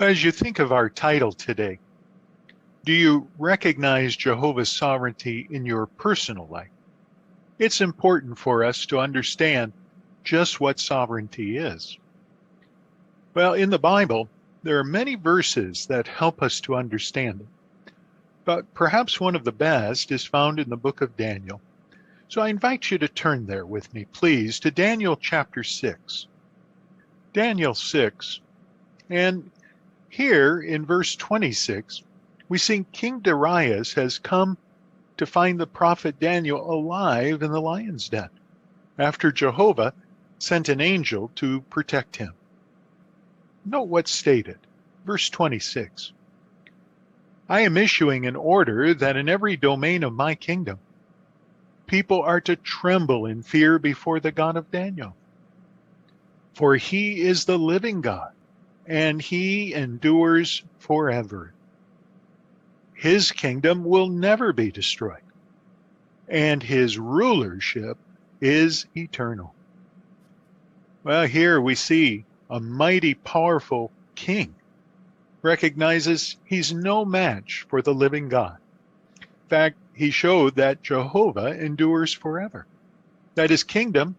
As you think of our title today, do you recognize Jehovah's sovereignty in your personal life? It's important for us to understand just what sovereignty is. Well, in the Bible, there are many verses that help us to understand it. But perhaps one of the best is found in the book of Daniel. So I invite you to turn there with me, please, to Daniel chapter 6. Daniel 6. And here in verse 26, we see King Darius has come to find the prophet Daniel alive in the lion's den, after Jehovah sent an angel to protect him. Note what's stated, verse 26. I am issuing an order that in every domain of my kingdom, people are to tremble in fear before the God of Daniel. For he is the living God, and he endures forever. His kingdom will never be destroyed, and his rulership is eternal. Well, here we see a mighty, powerful king recognizes he's no match for the living God. In fact, he showed that Jehovah endures forever, that his kingdom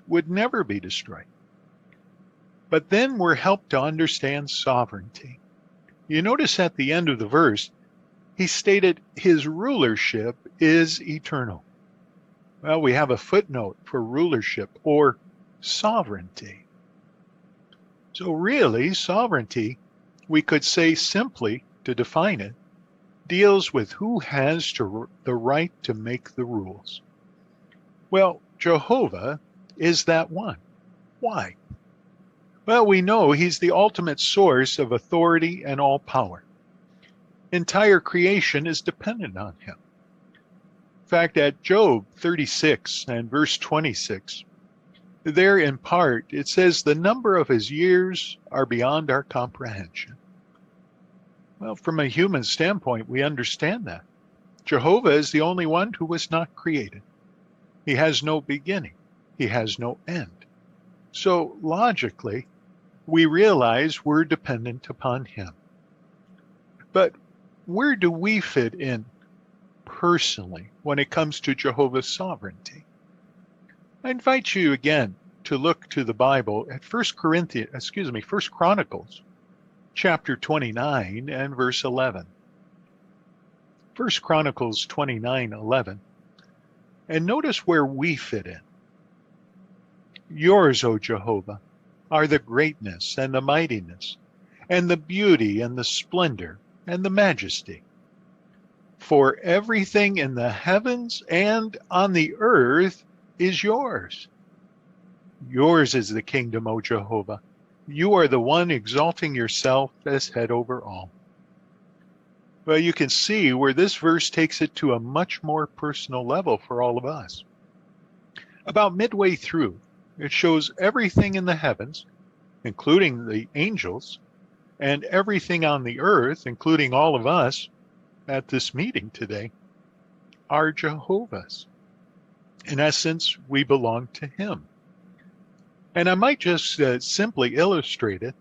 would never be destroyed. But then we're helped to understand sovereignty. You notice at the end of the verse, he stated his rulership is eternal. Well, we have a footnote for rulership or sovereignty. So really, sovereignty, we could say simply, to define it, deals with who has the right to make the rules. Well, Jehovah is that one. Why? Well, we know he's the ultimate source of authority and all power. Entire creation is dependent on him. In fact, at Job 36 and verse 26, there in part, it says, the number of his years are beyond our comprehension. Well, from a human standpoint, we understand that. Jehovah is the only one who was not created. He has no beginning. He has no end. So logically, we realize we're dependent upon him. But where do we fit in personally when it comes to Jehovah's sovereignty? I invite you again to look to the Bible at 1 Chronicles chapter 29 and verse 11. 1 Chronicles 29:11. And notice where we fit in. Yours, O Jehovah, are the greatness and the mightiness, and the beauty and the splendor and the majesty. For everything in the heavens and on the earth is yours. Yours is the kingdom, O Jehovah. You are the one exalting yourself as head over all. Well, you can see where this verse takes it to a much more personal level for all of us. About midway through, it shows everything in the heavens, including the angels, and everything on the earth, including all of us at this meeting today, are Jehovah's. In essence, we belong to him. And I might just simply illustrate it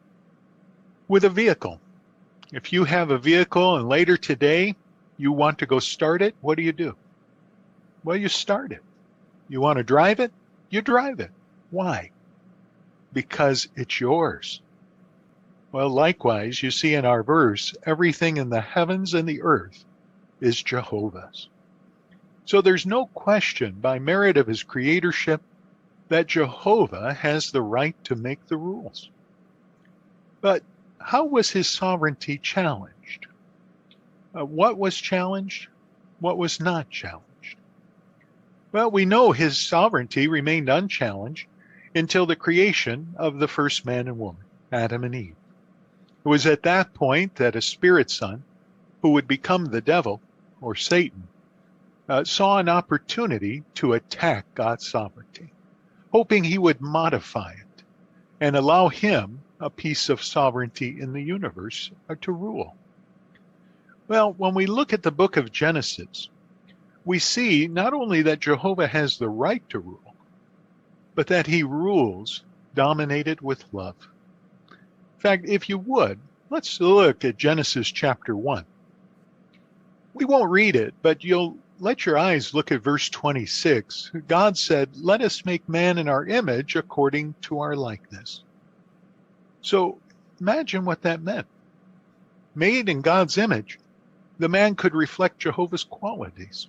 with a vehicle. If you have a vehicle and later today you want to go start it, what do? Well, you start it. You want to drive it? You drive it. Why? Because it's yours. Well, likewise, you see in our verse, everything in the heavens and the earth is Jehovah's. So there's no question by merit of his creatorship that Jehovah has the right to make the rules. But how was his sovereignty challenged? What was challenged? What was not challenged? Well, we know his sovereignty remained unchallenged until the creation of the first man and woman, Adam and Eve. It was at that point that a spirit son, who would become the devil, or Satan, saw an opportunity to attack God's sovereignty, hoping he would modify it and allow him a piece of sovereignty in the universe to rule. Well, when we look at the book of Genesis, we see not only that Jehovah has the right to rule, but that he rules dominated with love. In fact, if you would, Let's look at Genesis chapter 1. We won't read it, but you'll let your eyes look at verse 26. God said, "Let us make man in our image according to our likeness." So imagine what that meant. Made in God's image, the man could reflect Jehovah's qualities,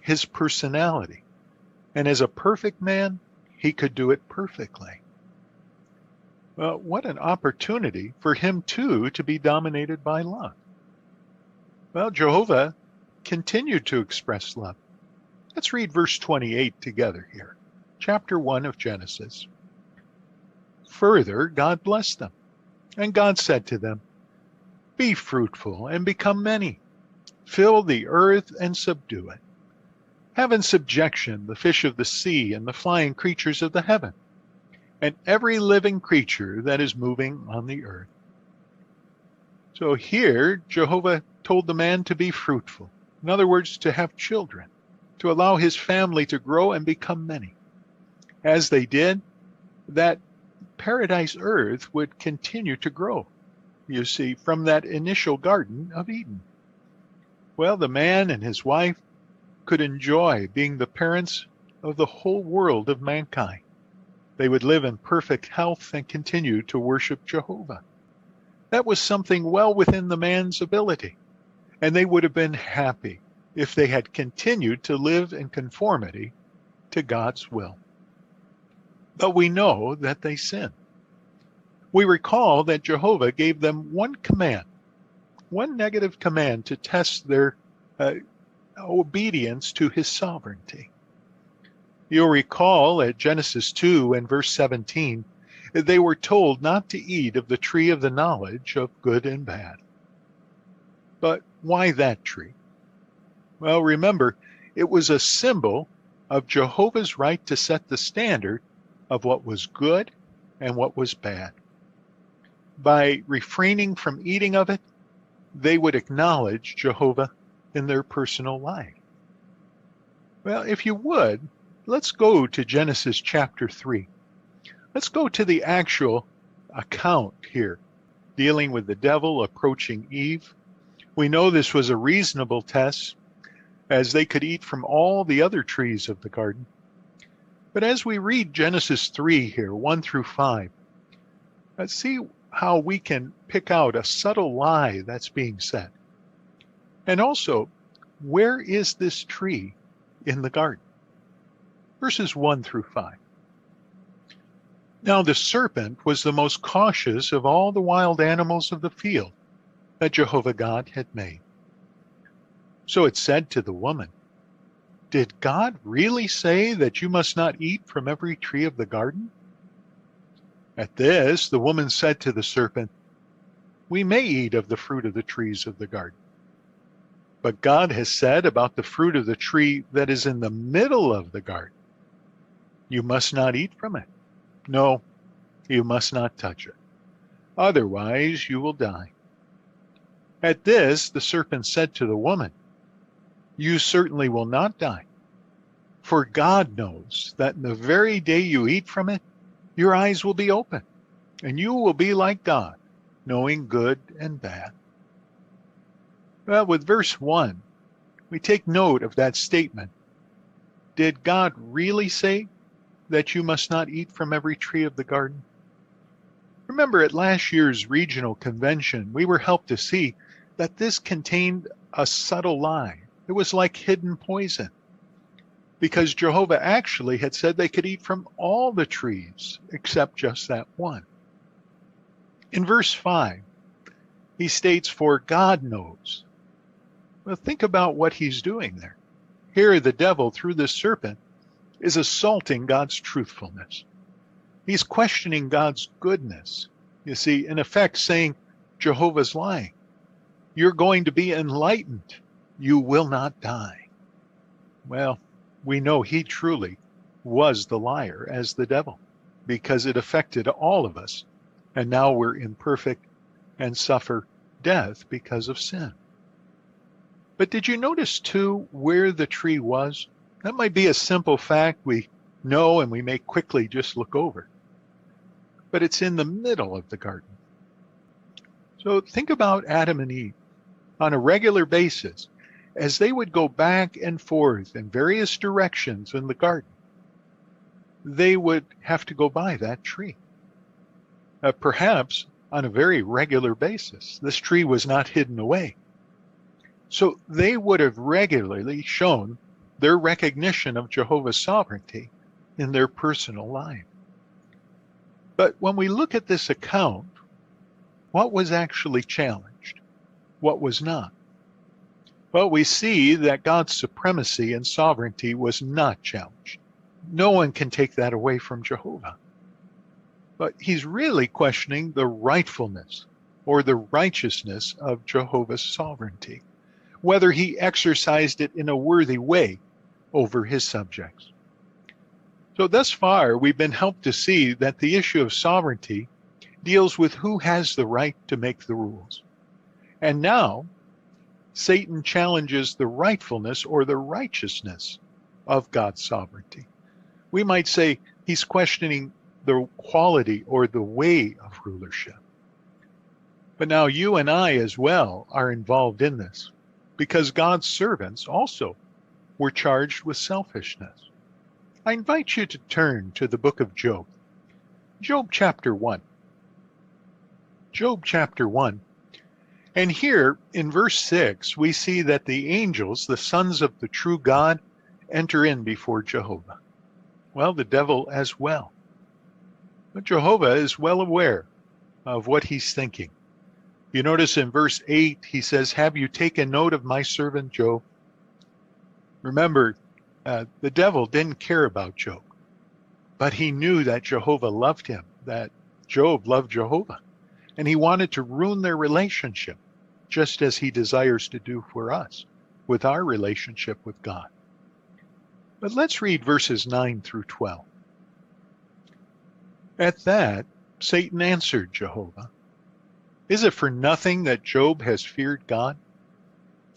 his personality. And as a perfect man, he could do it perfectly. Well, what an opportunity for him too to be dominated by love. Well, Jehovah continued to express love. Let's read verse 28 together here. Chapter 1 of Genesis. Further, God blessed them, and God said to them, "Be fruitful and become many. Fill the earth and subdue it. Have in subjection the fish of the sea and the flying creatures of the heaven, and every living creature that is moving on the earth." So here, Jehovah told the man to be fruitful. In other words, to have children, to allow his family to grow and become many. As they did, that paradise earth would continue to grow, you see, from that initial Garden of Eden. Well, the man and his wife could enjoy being the parents of the whole world of mankind. They would live in perfect health and continue to worship Jehovah. That was something well within the man's ability, and they would have been happy if they had continued to live in conformity to God's will. But we know that they sinned. We recall that Jehovah gave them one command, one negative command to test their obedience to his sovereignty. You'll recall at Genesis 2 and verse 17, they were told not to eat of the tree of the knowledge of good and bad. But why that tree? Well, remember, it was a symbol of Jehovah's right to set the standard of what was good and what was bad. By refraining from eating of it, they would acknowledge Jehovah in their personal life. Well, if you would, let's go to Genesis chapter 3. Let's go to the actual account here, dealing with the devil approaching Eve. We know this was a reasonable test, as they could eat from all the other trees of the garden. But as we read Genesis 3 here, 1 through 5, let's see how we can pick out a subtle lie that's being said. And also, where is this tree in the garden? Verses 1 through 5. Now the serpent was the most cautious of all the wild animals of the field that Jehovah God had made. So it said to the woman, "Did God really say that you must not eat from every tree of the garden?" At this, the woman said to the serpent, "We may eat of the fruit of the trees of the garden. But God has said about the fruit of the tree that is in the middle of the garden, you must not eat from it. No, you must not touch it. Otherwise you will die." At this, the serpent said to the woman, "You certainly will not die. For God knows that in the very day you eat from it, your eyes will be open, and you will be like God, knowing good and bad." Well, with verse 1, we take note of that statement. Did God really say that you must not eat from every tree of the garden? Remember, at last year's regional convention, we were helped to see that this contained a subtle lie. It was like hidden poison, because Jehovah actually had said they could eat from all the trees except just that one. In verse 5, he states, "For God knows." Well, think about what he's doing there. Here, the devil, through this serpent, is assaulting God's truthfulness. He's questioning God's goodness. You see, in effect, saying Jehovah's lying. You're going to be enlightened. You will not die. Well, we know he truly was the liar as the devil, because it affected all of us. And now we're imperfect and suffer death because of sin. But did you notice too where the tree was? That might be a simple fact we know and we may quickly just look over. But it's in the middle of the garden. So think about Adam and Eve on a regular basis as they would go back and forth in various directions in the garden. They would have to go by that tree. Perhaps on a very regular basis. This tree was not hidden away. So they would have regularly shown their recognition of Jehovah's sovereignty in their personal life. But when we look at this account, what was actually challenged? What was not? Well, we see that God's supremacy and sovereignty was not challenged. No one can take that away from Jehovah. But he's really questioning the rightfulness or the righteousness of Jehovah's sovereignty, whether he exercised it in a worthy way over his subjects. So thus far, we've been helped to see that the issue of sovereignty deals with who has the right to make the rules. And now, Satan challenges the rightfulness or the righteousness of God's sovereignty. We might say he's questioning the quality or the way of rulership. But now you and I as well are involved in this, because God's servants also were charged with selfishness. I invite you to turn to the book of Job. Job chapter 1. Job chapter 1. And here in verse 6, we see that the angels, the sons of the true God, enter in before Jehovah. Well, the devil as well. But Jehovah is well aware of what he's thinking. You notice in verse 8, he says, "Have you taken note of my servant Job?" Remember, the devil didn't care about Job, but he knew that Jehovah loved him, that Job loved Jehovah, and he wanted to ruin their relationship, just as he desires to do for us with our relationship with God. But let's read verses 9 through 12. At that, Satan answered Jehovah, "Is it for nothing that Job has feared God?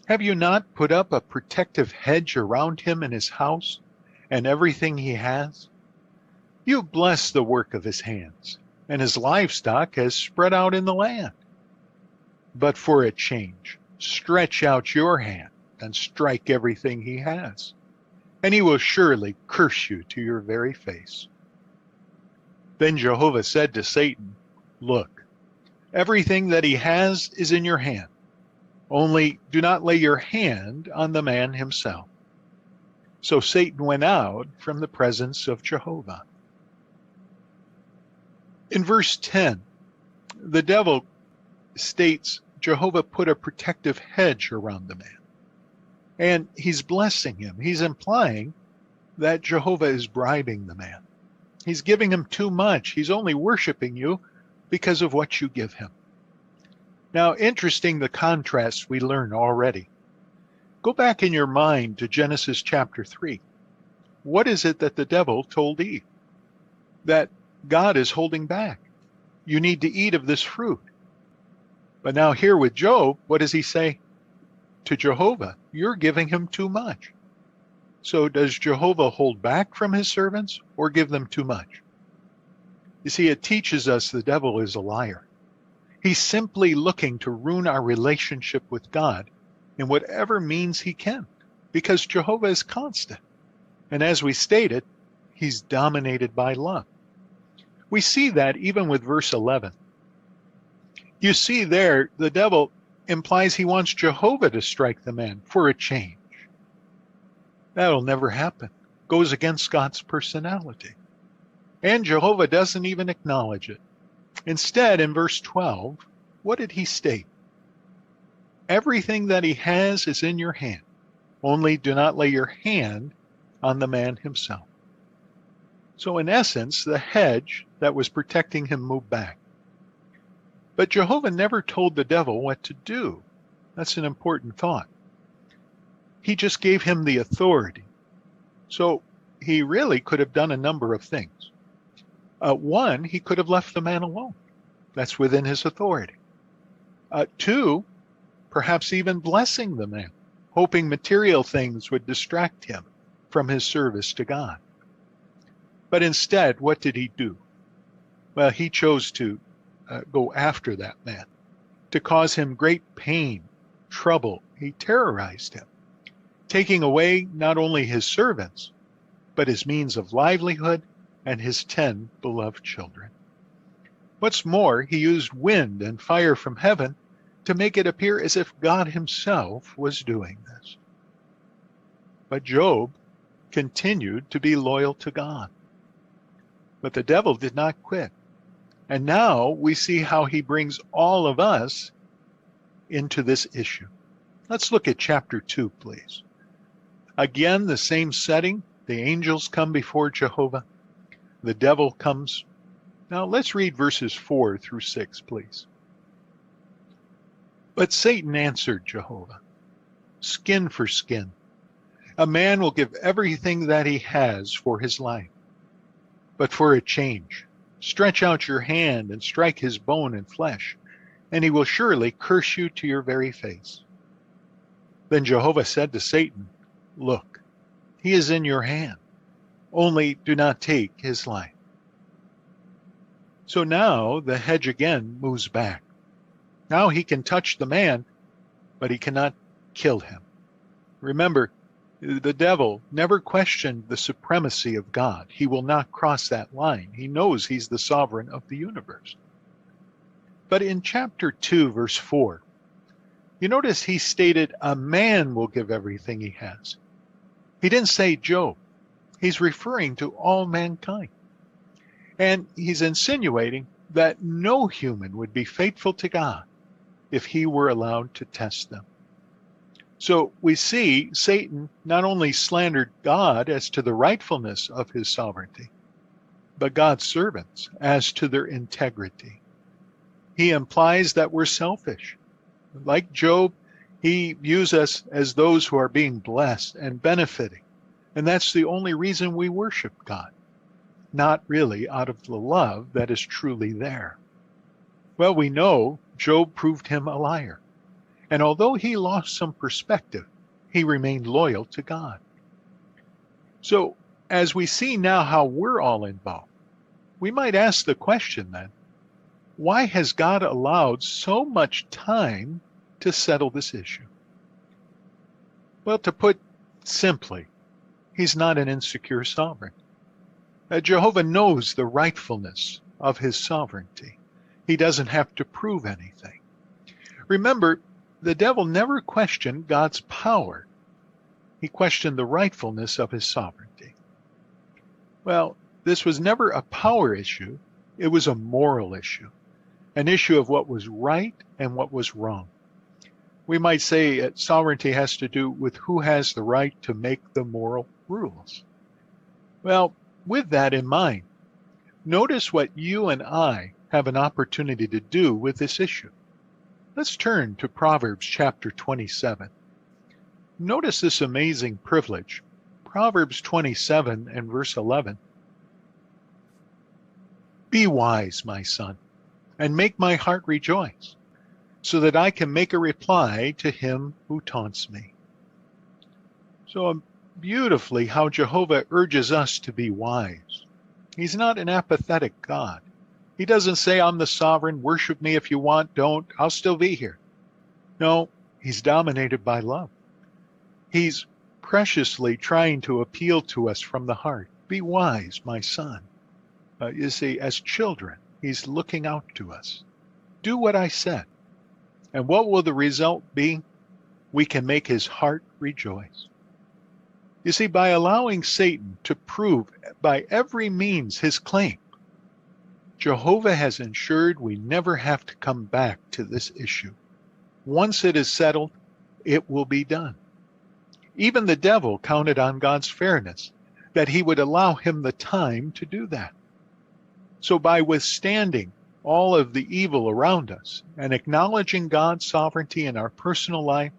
Have you not put up a protective hedge around him and his house and everything he has? You bless the work of his hands, and his livestock has spread out in the land. But for a change, stretch out your hand and strike everything he has, and he will surely curse you to your very face." Then Jehovah said to Satan, "Look, everything that he has is in your hand. Only do not lay your hand on the man himself." So Satan went out from the presence of Jehovah. In verse 10, the devil states Jehovah put a protective hedge around the man. And he's blessing him. He's implying that Jehovah is bribing the man. He's giving him too much. He's only worshiping you because of what you give him. Now, interesting the contrast we learn already. Go back in your mind to Genesis chapter 3. What is it that the devil told Eve? That God is holding back. You need to eat of this fruit. But now here with Job, what does he say to Jehovah? You're giving him too much. So does Jehovah hold back from his servants or give them too much? You see, it teaches us the devil is a liar. He's simply looking to ruin our relationship with God in whatever means he can, because Jehovah is constant. And as we stated, he's dominated by love. We see that even with verse 11. You see there, the devil implies he wants Jehovah to strike the man for a change. That'll never happen. Goes against God's personality. And Jehovah doesn't even acknowledge it. Instead, in verse 12, what did he state? Everything that he has is in your hand. Only do not lay your hand on the man himself. So in essence, the hedge that was protecting him moved back. But Jehovah never told the devil what to do. That's an important thought. He just gave him the authority. So he really could have done a number of things. One, he could have left the man alone. That's within his authority. Two, perhaps even blessing the man, hoping material things would distract him from his service to God. But instead, what did he do? Well, he chose to go after that man. to cause him great pain, trouble. He terrorized him, taking away not only his servants, but his means of livelihood and his 10 beloved children. What's more, he used wind and fire from heaven to make it appear as if God himself was doing this. But Job continued to be loyal to God. But the devil did not quit. And now we see how he brings all of us into this issue. Let's look at chapter 2, please. Again, the same setting. The angels come before Jehovah. The devil comes. Now let's read verses 4 through 6, please. But Satan answered Jehovah, skin for skin. A man will give everything that he has for his life. But for a change, stretch out your hand and strike his bone and flesh, and he will surely curse you to your very face. Then Jehovah said to Satan, look, he is in your hand. Only do not take his life. So now the hedge again moves back. Now he can touch the man, but he cannot kill him. Remember, the devil never questioned the supremacy of God. He will not cross that line. He knows he's the sovereign of the universe. But in chapter 2, verse 4, you notice he stated a man will give everything he has. He didn't say Job. He's referring to all mankind. And he's insinuating that no human would be faithful to God if he were allowed to test them. So we see Satan not only slandered God as to the rightfulness of his sovereignty, but God's servants as to their integrity. He implies that we're selfish. Like Job, he views us as those who are being blessed and benefiting. And that's the only reason we worship God, not really out of the love that is truly there. Well, we know Job proved him a liar. And although he lost some perspective, he remained loyal to God. So as we see now how we're all involved, we might ask the question then, why has God allowed so much time to settle this issue? Well, to put simply, he's not an insecure sovereign. Jehovah knows the rightfulness of his sovereignty. He doesn't have to prove anything. Remember, the devil never questioned God's power. He questioned the rightfulness of his sovereignty. Well, this was never a power issue. It was a moral issue, an issue of what was right and what was wrong. We might say that sovereignty has to do with who has the right to make the moral rules. Well, with that in mind, notice what you and I have an opportunity to do with this issue. Let's turn to Proverbs chapter 27. Notice this amazing privilege. Proverbs 27 and verse 11. Be wise, my son, and make my heart rejoice, so that I can make a reply to him who taunts me. So beautifully how Jehovah urges us to be wise. He's not an apathetic God. He doesn't say, I'm the sovereign, worship me if you want, don't, I'll still be here. No, he's dominated by love. He's preciously trying to appeal to us from the heart. Be wise, my son. You see, as children, he's looking out to us. Do what I said. And what will the result be? We can make his heart rejoice. You see, by allowing Satan to prove by every means his claim, Jehovah has ensured we never have to come back to this issue. Once it is settled, it will be done. Even the devil counted on God's fairness, that he would allow him the time to do that. So by withstanding all of the evil around us and acknowledging God's sovereignty in our personal life,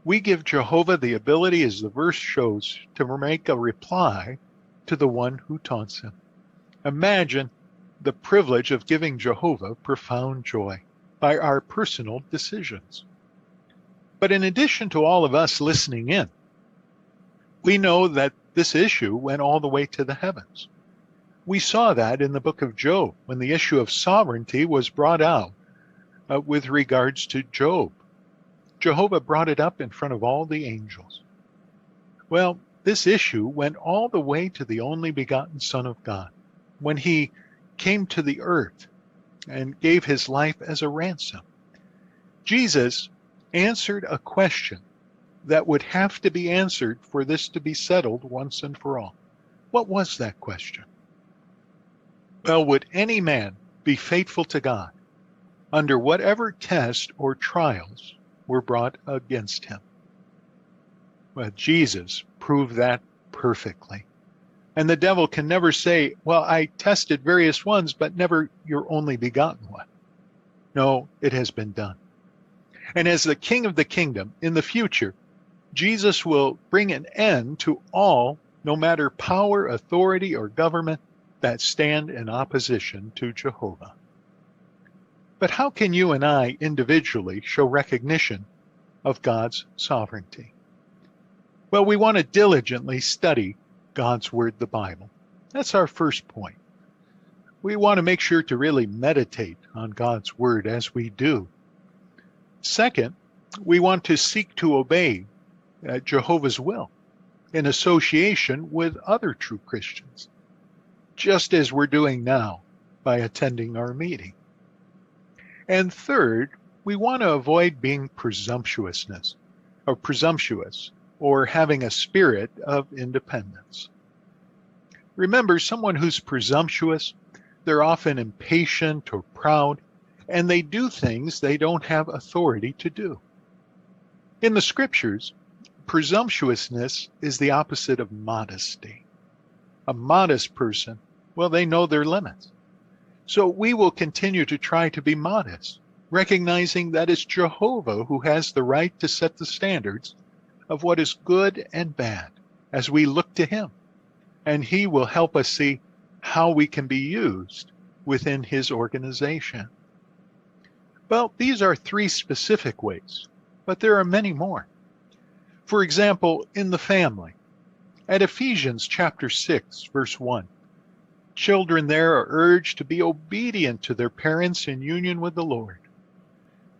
we give Jehovah the ability, as the verse shows, to make a reply to the one who taunts him. Imagine the privilege of giving Jehovah profound joy by our personal decisions. But in addition to all of us listening in, we know that this issue went all the way to the heavens. We saw that in the book of Job when the issue of sovereignty was brought out. with regards to Job. Jehovah brought it up in front of all the angels. Well, this issue went all the way to the only begotten Son of God, when he came to the earth and gave his life as a ransom. Jesus answered a question that would have to be answered for this to be settled once and for all. What was that question? Well, would any man be faithful to God under whatever test or trials were brought against him? Well, Jesus proved that perfectly. And the devil can never say, well, I tested various ones, but never your only begotten one. No, it has been done. And as the King of the kingdom in the future, Jesus will bring an end to all, no matter power, authority, or government, that stand in opposition to Jehovah. But how can you and I individually show recognition of God's sovereignty? Well, we want to diligently study God's Word, the Bible. That's our first point. We want to make sure to really meditate on God's Word as we do. Second, we want to seek to obey Jehovah's will in association with other true Christians, just as we're doing now by attending our meeting. And third, we want to avoid being presumptuous or having a spirit of independence. Remember, someone who's presumptuous, they're often impatient or proud, and they do things they don't have authority to do. In the scriptures, presumptuousness is the opposite of modesty. A modest person, well, they know their limits. So we will continue to try to be modest, recognizing that it's Jehovah who has the right to set the standards of what is good and bad as we look to him. And he will help us see how we can be used within his organization. Well, these are three specific ways, but there are many more. For example, in the family, at Ephesians chapter 6, verse 1, children there are urged to be obedient to their parents in union with the Lord.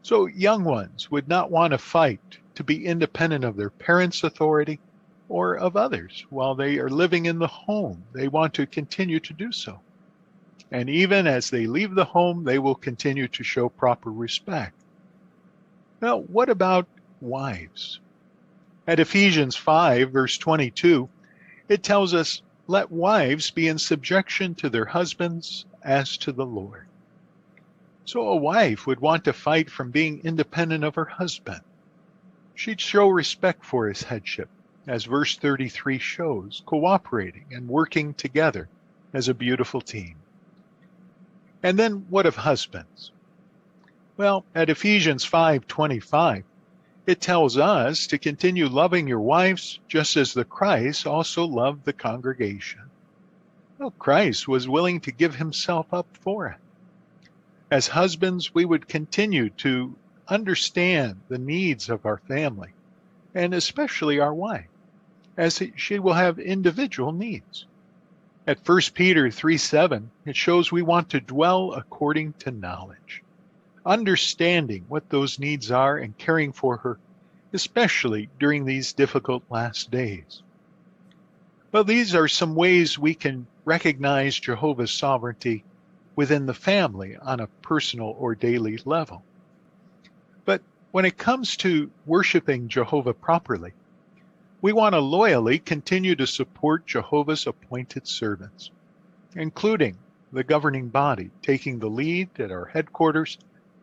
So young ones would not want to fight to be independent of their parents' authority or of others while they are living in the home. They want to continue to do so. And even as they leave the home, they will continue to show proper respect. Now, what about wives? At Ephesians 5, verse 22, it tells us, let wives be in subjection to their husbands as to the Lord. So a wife would want to fight from being independent of her husband. She'd show respect for his headship, as verse 33 shows, cooperating and working together as a beautiful team. And then what of husbands? Well, at Ephesians 5:25, it tells us to continue loving your wives just as the Christ also loved the congregation. Well, Christ was willing to give himself up for it. As husbands, we would continue to understand the needs of our family, and especially our wife, as she will have individual needs. At 1 Peter 3:7, it shows we want to dwell according to knowledge, understanding what those needs are and caring for her, especially during these difficult last days. Well, these are some ways we can recognize Jehovah's sovereignty within the family on a personal or daily level. But when it comes to worshiping Jehovah properly, we want to loyally continue to support Jehovah's appointed servants, including the governing body taking the lead at our headquarters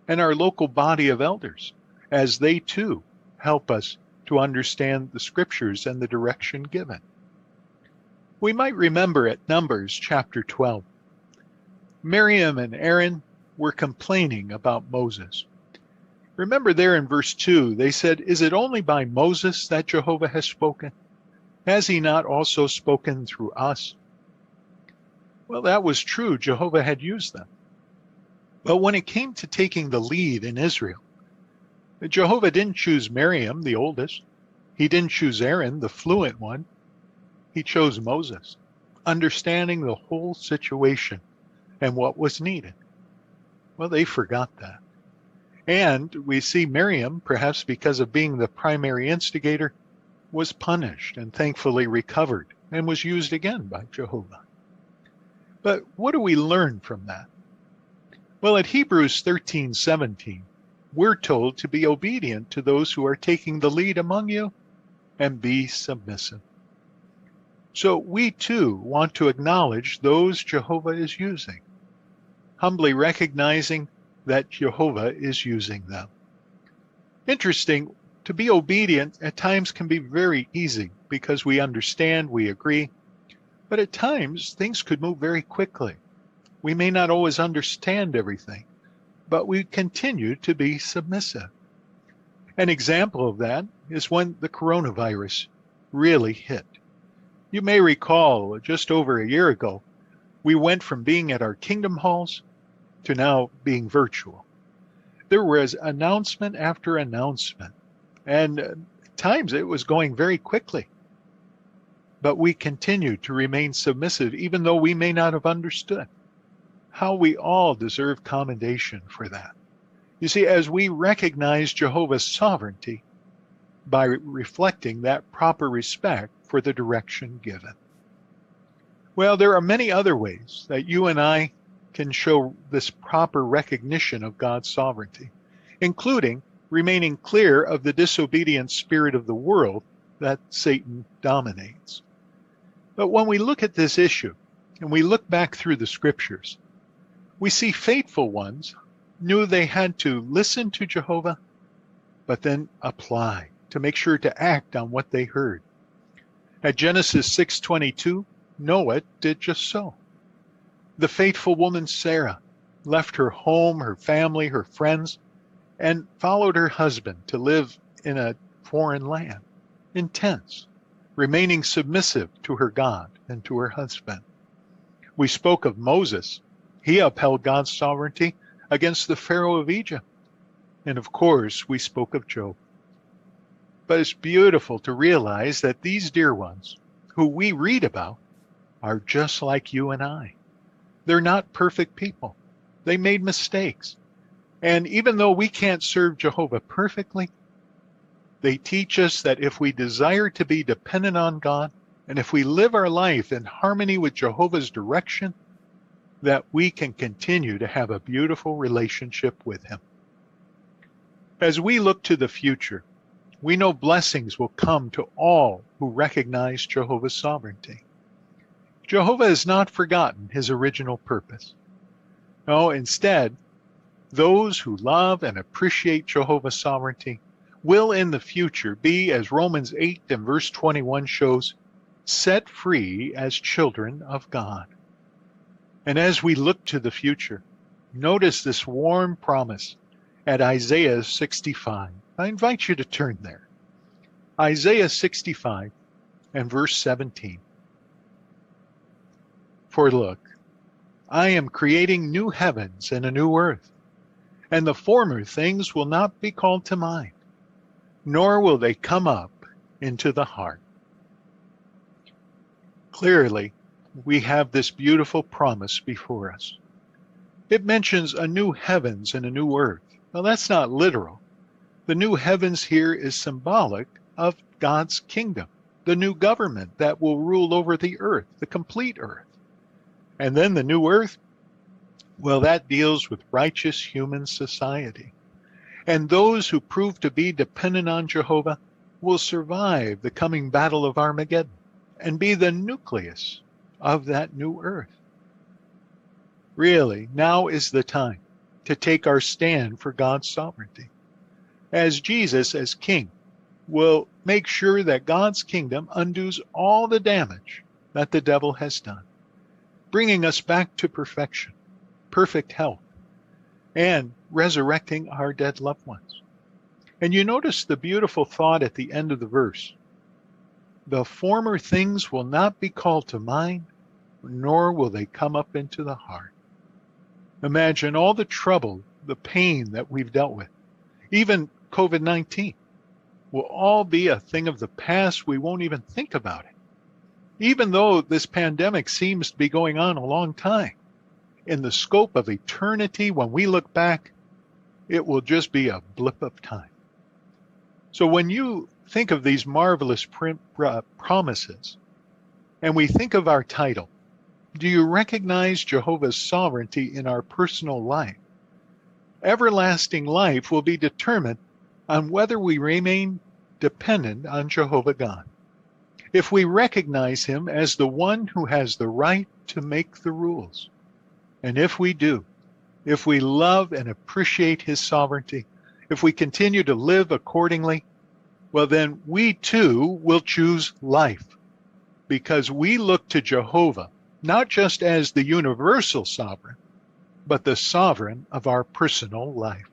and our local body of elders, as they too help us to understand the scriptures and the direction given. We might remember at Numbers chapter 12, Miriam and Aaron were complaining about Moses. Remember there in verse 2, they said, is it only by Moses that Jehovah has spoken? Has he not also spoken through us? Well, that was true. Jehovah had used them. But when it came to taking the lead in Israel, Jehovah didn't choose Miriam, the oldest. He didn't choose Aaron, the fluent one. He chose Moses, understanding the whole situation and what was needed. Well, they forgot that. And we see Miriam, perhaps because of being the primary instigator, was punished and thankfully recovered and was used again by Jehovah. But what do we learn from that? Well, at Hebrews 13:17, we're told to be obedient to those who are taking the lead among you and be submissive. So we too want to acknowledge those Jehovah is using, humbly recognizing that Jehovah is using them. Interesting, to be obedient at times can be very easy because we understand, we agree, but at times things could move very quickly. We may not always understand everything, but we continue to be submissive. An example of that is when the coronavirus really hit. You may recall just over a year ago, we went from being at our kingdom halls to now being virtual. There was announcement after announcement, and at times it was going very quickly. But we continued to remain submissive, even though we may not have understood. How we all deserve commendation for that. You see, as we recognize Jehovah's sovereignty by reflecting that proper respect for the direction given. Well, there are many other ways that you and I can show this proper recognition of God's sovereignty, including remaining clear of the disobedient spirit of the world that Satan dominates. But when we look at this issue and we look back through the scriptures, we see faithful ones knew they had to listen to Jehovah, but then apply to make sure to act on what they heard. At Genesis 6:22, Noah did just so. The faithful woman Sarah left her home, her family, her friends, and followed her husband to live in a foreign land, in tents, remaining submissive to her God and to her husband. We spoke of Moses. He upheld God's sovereignty against the Pharaoh of Egypt. And of course, we spoke of Job. But it's beautiful to realize that these dear ones who we read about are just like you and I. They're not perfect people. They made mistakes. And even though we can't serve Jehovah perfectly, they teach us that if we desire to be dependent on God, and if we live our life in harmony with Jehovah's direction, that we can continue to have a beautiful relationship with Him. As we look to the future, we know blessings will come to all who recognize Jehovah's sovereignty. Jehovah has not forgotten His original purpose. No, instead, those who love and appreciate Jehovah's sovereignty will in the future be, as Romans 8 and verse 21 shows, set free as children of God. And as we look to the future, notice this warm promise at Isaiah 65. I invite you to turn there. Isaiah 65 and verse 17. For look, I am creating new heavens and a new earth, and the former things will not be called to mind, nor will they come up into the heart. Clearly, we have this beautiful promise before us. It mentions a new heavens and a new earth. Now, that's not literal. The new heavens here is symbolic of God's kingdom, the new government that will rule over the earth, the complete earth. And then the new earth, well, that deals with righteous human society. And those who prove to be dependent on Jehovah will survive the coming battle of Armageddon and be the nucleus of that new earth. Really, now is the time to take our stand for God's sovereignty. As Jesus, as King, will make sure that God's kingdom undoes all the damage that the devil has done, bringing us back to perfection, perfect health, and resurrecting our dead loved ones. And you notice the beautiful thought at the end of the verse. The former things will not be called to mind, nor will they come up into the heart. Imagine all the trouble, the pain that we've dealt with. Even COVID-19 will all be a thing of the past. We won't even think about it. Even though this pandemic seems to be going on a long time, in the scope of eternity, when we look back, it will just be a blip of time. So when you think of these marvelous promises, and we think of our title, do you recognize Jehovah's sovereignty in our personal life? Everlasting life will be determined on whether we remain dependent on Jehovah God. If we recognize him as the one who has the right to make the rules, and if we do, if we love and appreciate his sovereignty, if we continue to live accordingly, well, then we too will choose life, because we look to Jehovah not just as the universal sovereign, but the sovereign of our personal life.